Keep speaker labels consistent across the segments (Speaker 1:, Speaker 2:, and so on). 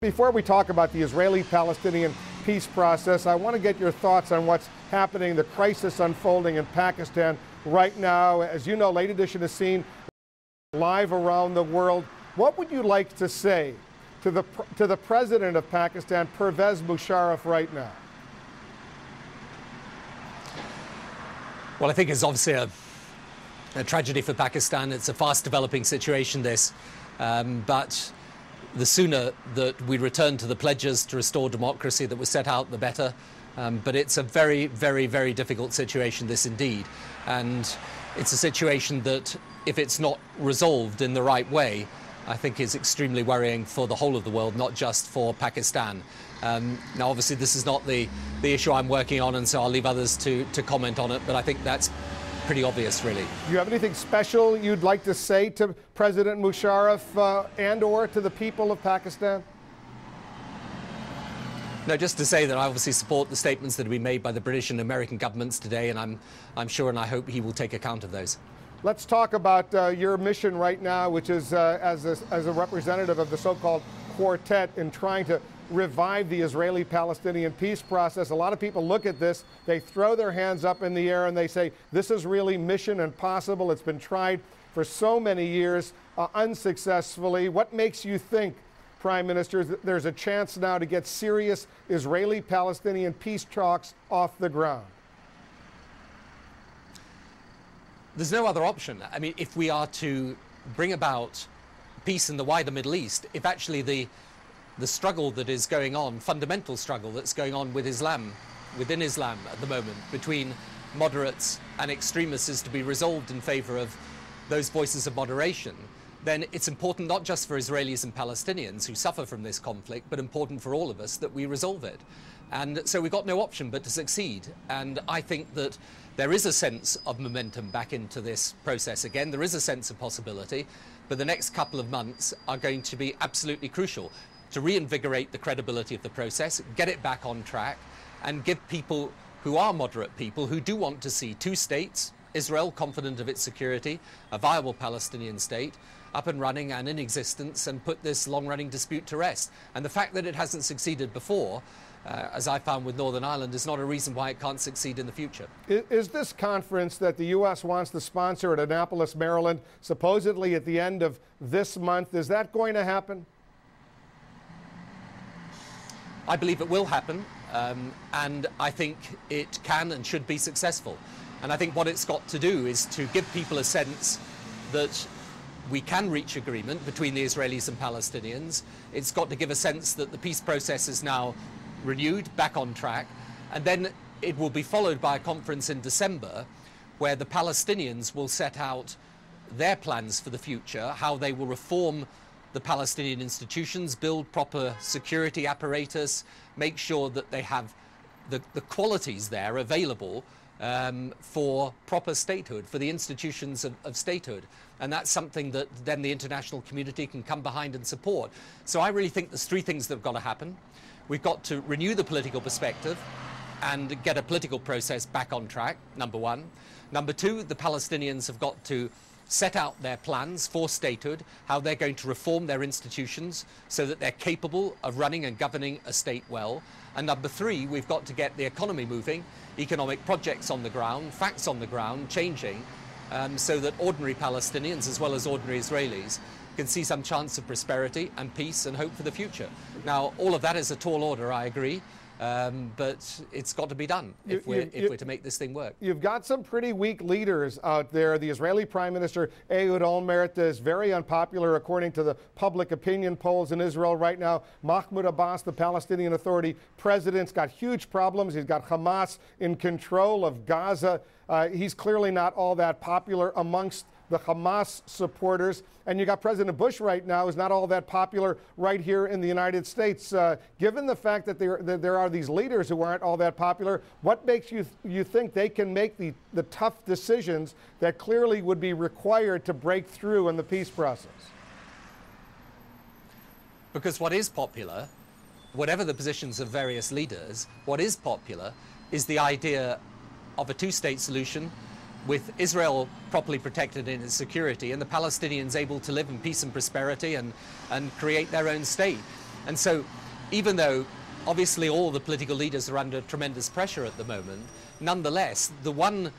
Speaker 1: Before we talk about the Israeli-Palestinian peace process, I want to get your thoughts on what's happening, the crisis unfolding in Pakistan right now. As you know, Late Edition is seen live around the world. What would you like to say to the president of Pakistan, Pervez Musharraf, right now?
Speaker 2: Well, I think it's obviously a tragedy for Pakistan. It's a fast-developing situation, this. But the sooner that we return to the pledges to restore democracy that were set out, the better. But it's a very, very, very difficult situation, this indeed. And it's a situation that, if it's not resolved in the right way, I think is extremely worrying for the whole of the world, not just for Pakistan. Now, obviously, this is not the issue I'm working on, and so I'll leave others to comment on it, but I think that's pretty obvious, really.
Speaker 1: Do you have anything special you'd like to say to President Musharraf and or to the people of Pakistan?
Speaker 2: No, just to say that I obviously support the statements that have been made by the British and American governments today, and I'm sure and I hope he will take account of those.
Speaker 1: Let's talk about your mission right now, which is as a representative of the so-called quartet in trying to revive the Israeli-Palestinian peace process. A lot of people look at this, they throw their hands up in the air and they say, this is really mission impossible. It's been tried for so many years unsuccessfully. What makes you think, Prime Minister, that there's a chance now to get serious Israeli-Palestinian peace talks off the ground?
Speaker 2: There's no other option. I mean, if we are to bring about peace in the wider Middle East, if actually the struggle that is going on, fundamental struggle that's going on with Islam, within Islam at the moment, between moderates and extremists, is to be resolved in favor of those voices of moderation, then it's important not just for Israelis and Palestinians who suffer from this conflict, but important for all of us that we resolve it. And so we've got no option but to succeed. And I think that there is a sense of momentum back into this process again. There is a sense of possibility, but the next couple of months are going to be absolutely crucial to reinvigorate the credibility of the process, get it back on track, and give people who are moderate people, who do want to see two states, Israel confident of its security, a viable Palestinian state, up and running and in existence, and put this long-running dispute to rest. And the fact that it hasn't succeeded before, as I found with Northern Ireland, is not a reason why it can't succeed in the future.
Speaker 1: Is this conference that the U.S. wants to sponsor at Annapolis, Maryland, supposedly at the end of this month, is that going to happen?
Speaker 2: I believe it will happen, and I think it can and should be successful. And I think what it's got to do is to give people a sense that we can reach agreement between the Israelis and Palestinians. It's got to give a sense that the peace process is now renewed, back on track, and then it will be followed by a conference in December where the Palestinians will set out their plans for the future, how they will reform the Palestinian institutions, build proper security apparatus, make sure that they have the qualities there available for proper statehood, for the institutions of statehood. And that's something that then the international community can come behind and support. So I really think there's three things that have got to happen. We've got to renew the political perspective and get a political process back on track, number one. Number two, the Palestinians have got to set out their plans for statehood, how they're going to reform their institutions so that they're capable of running and governing a state well. And number three, we've got to get the economy moving, economic projects on the ground, facts on the ground, changing, so that ordinary Palestinians as well as ordinary Israelis can see some chance of prosperity and peace and hope for the future. Now, all of that is a tall order, I agree. But it's got to be done if we're to make this thing work.
Speaker 1: You've got some pretty weak leaders out there. The Israeli Prime Minister Ehud Olmert is very unpopular according to the public opinion polls in Israel right now. Mahmoud Abbas, the Palestinian Authority president's got huge problems. He's got Hamas in control of Gaza. He's clearly not all that popular amongst the Hamas supporters. And you got President Bush right now, who's not all that popular right here in the United States. Given the fact that there are these leaders who aren't all that popular, what makes you think they can make the tough decisions that clearly would be required to break through in the peace process?
Speaker 2: Because what is popular, whatever the positions of various leaders, what is popular is the idea of a two-state solution with Israel properly protected in its security and the Palestinians able to live in peace and prosperity and create their own state. And so even though obviously all the political leaders are under tremendous pressure at the moment, nonetheless, the one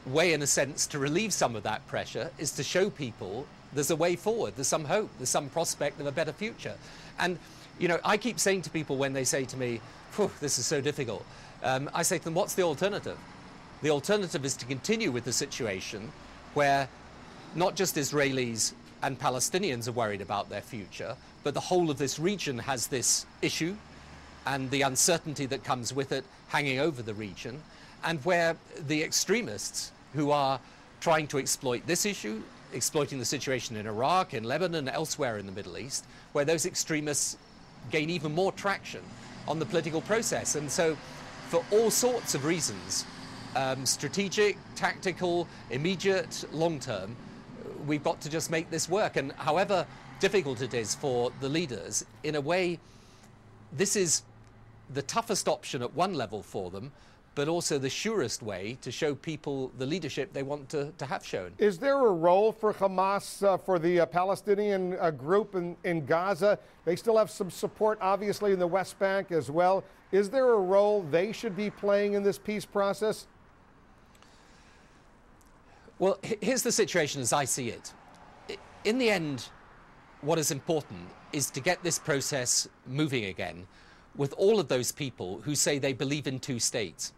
Speaker 2: way, in a sense, to relieve some of that pressure is to show people there's a way forward, there's some hope, there's some prospect of a better future. And, you know, I keep saying to people when they say to me, this is so difficult, I say to them, what's the alternative? The alternative is to continue with the situation where not just Israelis and Palestinians are worried about their future, but the whole of this region has this issue and the uncertainty that comes with it hanging over the region, and where the extremists who are trying to exploit this issue, exploiting the situation in Iraq, in Lebanon, elsewhere in the Middle East, where those extremists gain even more traction on the political process. And so for all sorts of reasons, strategic, tactical, immediate, long-term, we've got to just make this work. And however difficult it is for the leaders, in a way, this is the toughest option at one level for them, but also the surest way to show people the leadership they want to have shown.
Speaker 1: Is there a role for Hamas, for the Palestinian group in Gaza? They still have some support, obviously, in the West Bank as well. Is there a role they should be playing in this peace process?
Speaker 2: Well, here's the situation as I see it. In the end, what is important is to get this process moving again with all of those people who say they believe in two states.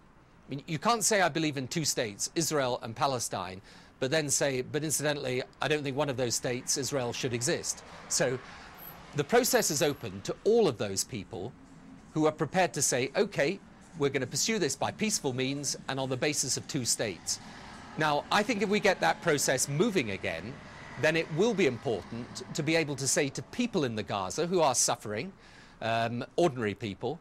Speaker 2: I mean, you can't say I believe in two states, Israel and Palestine, but then say, but incidentally, I don't think one of those states, Israel, should exist. So the process is open to all of those people who are prepared to say, okay, we're going to pursue this by peaceful means and on the basis of two states. Now, I think if we get that process moving again, then it will be important to be able to say to people in the Gaza who are suffering, ordinary people,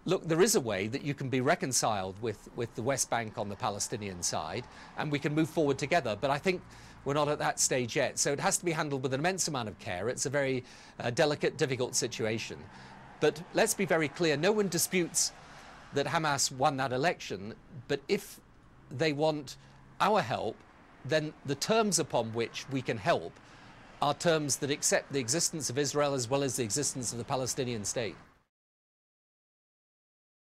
Speaker 2: look, there is a way that you can be reconciled with the West Bank on the Palestinian side, and we can move forward together. But I think we're not at that stage yet. So it has to be handled with an immense amount of care. It's a very delicate, difficult situation. But let's be very clear, no one disputes that Hamas won that election. But if they want our help, then the terms upon which we can help are terms that accept the existence of Israel as well as the existence of the Palestinian state.